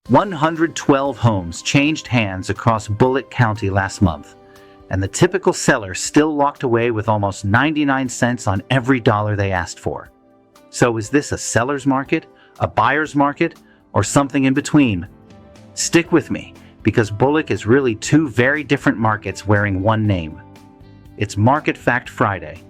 112 homes changed hands across Bulloch County last month, and the typical seller still walked away with almost 99 cents on every dollar they asked for. So is this a seller's market, a buyer's market, or something in between? Stick with me, because Bulloch is really two very different markets wearing one name. It's Market Fact Friday.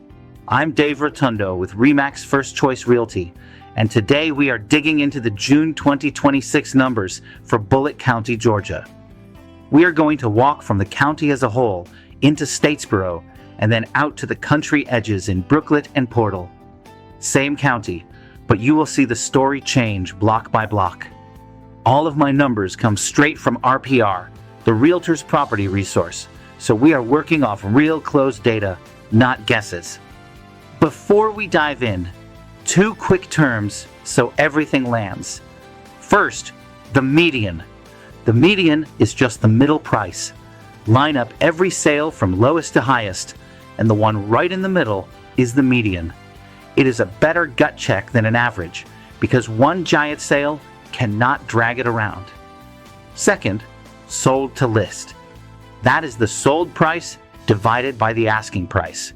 I'm Dave Rotundo with RE/MAX First Choice Realty, and today we are digging into the June 2026 numbers for Bulloch County, Georgia. We are going to walk from the county as a whole into Statesboro and then out to the country edges in Brooklet and Portal. Same county, but you will see the story change block by block. All of my numbers come straight from RPR, the Realtors Property Resource, so we are working off real closed data, not guesses. Before we dive in, two quick terms so everything lands. First, the median. The median is just the middle price. Line up every sale from lowest to highest, and the one right in the middle is the median. It is a better gut check than an average, because one giant sale cannot drag it around. Second, sold to list. That is the sold price divided by the asking price.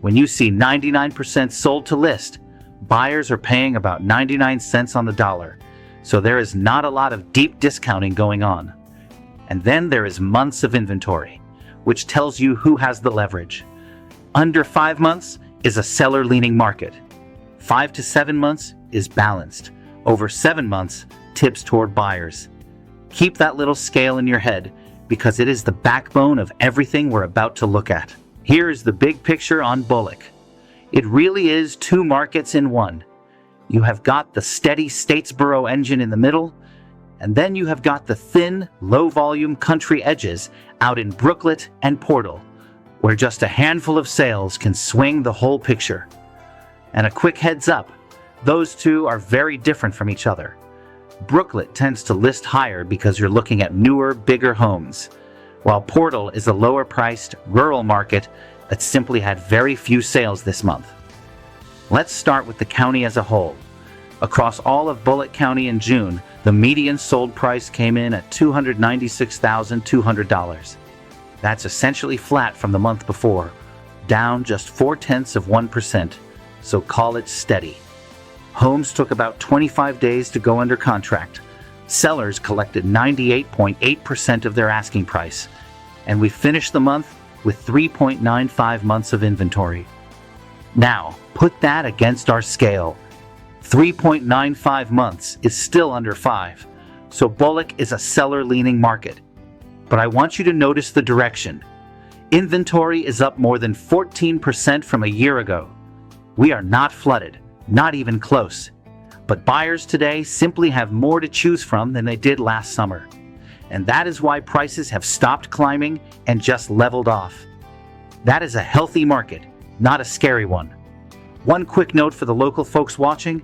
When you see 99% sold to list, buyers are paying about 99 cents on the dollar, so there is not a lot of deep discounting going on. And then there is months of inventory, which tells you who has the leverage. Under 5 months is a seller-leaning market. 5 to 7 months is balanced. Over 7 months tips toward buyers. Keep that little scale in your head, because it is the backbone of everything we're about to look at. Here is the big picture on Bulloch. It really is two markets in one. You have got the steady Statesboro engine in the middle, and then you have got the thin, low-volume country edges out in Brooklet and Portal, where just a handful of sales can swing the whole picture. And a quick heads up, those two are very different from each other. Brooklet tends to list higher because you're looking at newer, bigger homes, while Portal is a lower-priced, rural market that simply had very few sales this month. Let's start with the county as a whole. Across all of Bulloch County in June, the median sold price came in at $296,200. That's essentially flat from the month before, down just 0.4%, so call it steady. Homes took about 25 days to go under contract. Sellers collected 98.8% of their asking price, and we finished the month with 3.95 months of inventory. Now, put that against our scale. 3.95 months is still under 5, so Bulloch is a seller-leaning market. But I want you to notice the direction. Inventory is up more than 14% from a year ago. We are not flooded, not even close. But buyers today simply have more to choose from than they did last summer. And that is why prices have stopped climbing and just leveled off. That is a healthy market, not a scary one. One quick note for the local folks watching.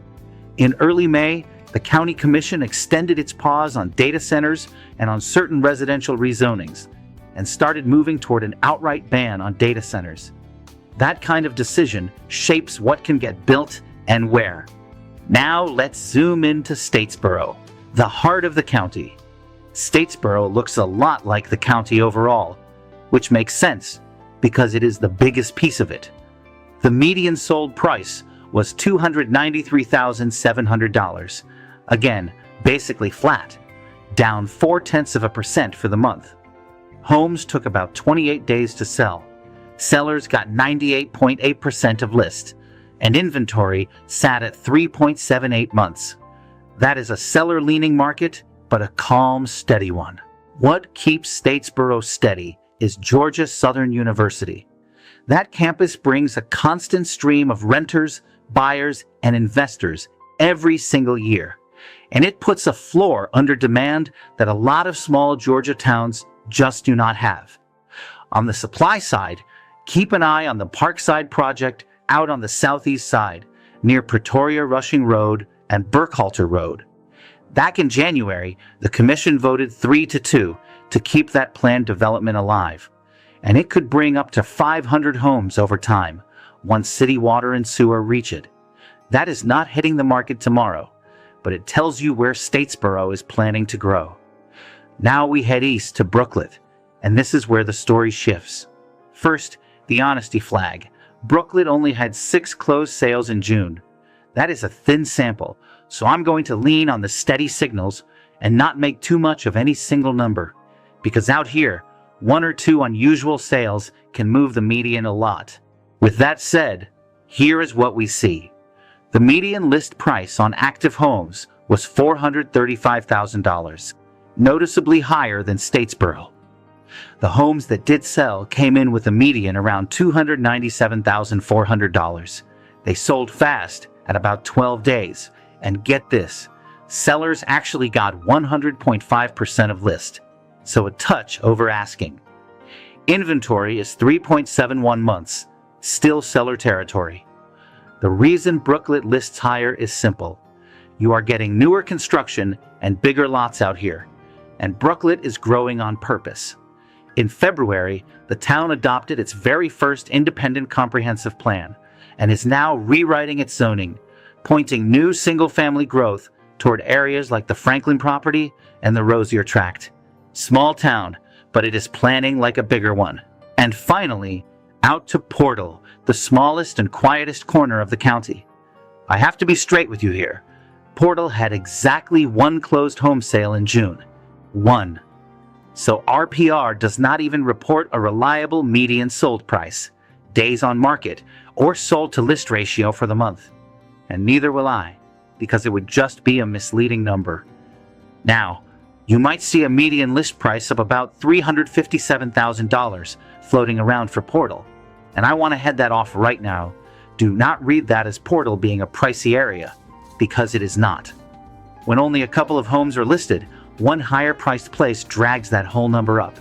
In early May, the County Commission extended its pause on data centers and on certain residential rezonings, and started moving toward an outright ban on data centers. That kind of decision shapes what can get built and where. Now let's zoom into Statesboro, the heart of the county. Statesboro looks a lot like the county overall, which makes sense because it is the biggest piece of it. The median sold price was $293,700. Again, basically flat, down 0.4% for the month. Homes took about 28 days to sell. Sellers got 98.8% of list, and inventory sat at 3.78 months. That is a seller-leaning market, but a calm, steady one. What keeps Statesboro steady is Georgia Southern University. That campus brings a constant stream of renters, buyers, and investors every single year, and it puts a floor under demand that a lot of small Georgia towns just do not have. On the supply side, keep an eye on the Parkside project out on the southeast side, near Pretoria Rushing Road and Burkhalter Road. Back in January, the Commission voted 3-2 to keep that planned development alive, and it could bring up to 500 homes over time, once city water and sewer reach it. That is not hitting the market tomorrow, but it tells you where Statesboro is planning to grow. Now we head east to Brooklet, and this is where the story shifts. First, the honesty flag. Brooklet only had 6 closed sales in June. That is a thin sample, so I'm going to lean on the steady signals and not make too much of any single number, because out here, 1 or 2 unusual sales can move the median a lot. With that said, here is what we see. The median list price on active homes was $435,000, noticeably higher than Statesboro. The homes that did sell came in with a median around $297,400. They sold fast at about 12 days, and get this, sellers actually got 100.5% of list, so a touch over asking. Inventory is 3.71 months, still seller territory. The reason Brooklet lists higher is simple. You are getting newer construction and bigger lots out here, and Brooklet is growing on purpose. In February, the town adopted its very first independent comprehensive plan and is now rewriting its zoning, pointing new single-family growth toward areas like the Franklin property and the Rosier tract. Small town, but it is planning like a bigger one. And finally, out to Portal, the smallest and quietest corner of the county. I have to be straight with you here. Portal had exactly 1 closed home sale in June. 1. So RPR does not even report a reliable median sold price, days on market, or sold to list ratio for the month. And neither will I, because it would just be a misleading number. Now, you might see a median list price of about $357,000 floating around for Portal, and I want to head that off right now. Do not read that as Portal being a pricey area, because it is not. When only a couple of homes are listed, one higher priced place drags that whole number up.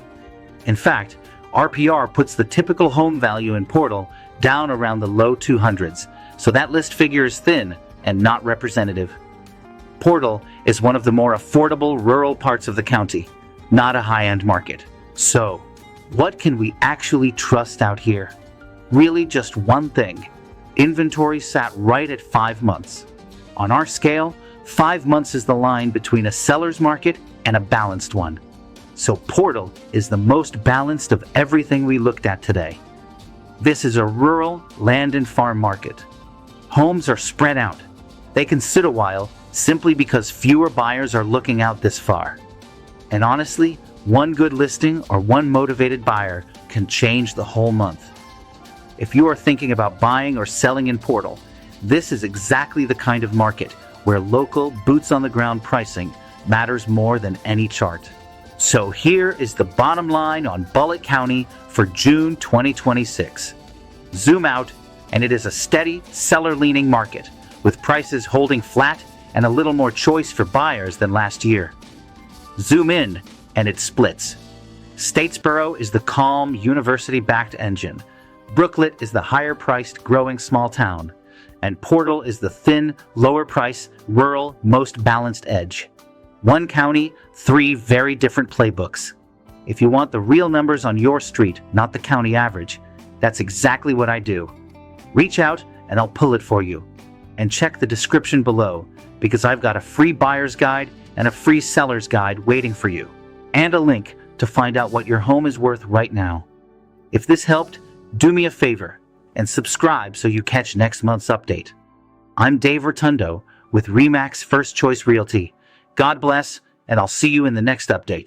In fact, RPR puts the typical home value in Portal down around the low 200s, so that list figure is thin and not representative. Portal is one of the more affordable rural parts of the county, not a high-end market. So, what can we actually trust out here? Really just one thing. Inventory sat right at 5 months. On our scale, 5 months is the line between a seller's market and a balanced one. So Portal is the most balanced of everything we looked at today. This is a rural land and farm market. Homes are spread out. They can sit a while simply because fewer buyers are looking out this far. And honestly, one good listing or one motivated buyer can change the whole month. If you are thinking about buying or selling in Portal, this is exactly the kind of market where local, boots-on-the-ground pricing matters more than any chart. So here is the bottom line on Bulloch County for June 2026. Zoom out, and it is a steady, seller-leaning market, with prices holding flat and a little more choice for buyers than last year. Zoom in, and it splits. Statesboro is the calm, university-backed engine. Brooklet is the higher-priced, growing small town. And Portal is the thin, lower-price, rural, most balanced edge. One county, 3 very different playbooks. If you want the real numbers on your street, not the county average, that's exactly what I do. Reach out and I'll pull it for you. And check the description below, because I've got a free buyer's guide and a free seller's guide waiting for you, and a link to find out what your home is worth right now. If this helped, do me a favor and subscribe so you catch next month's update. I'm Dave Rotundo with RE/MAX First Choice Realty. God bless, and I'll see you in the next update.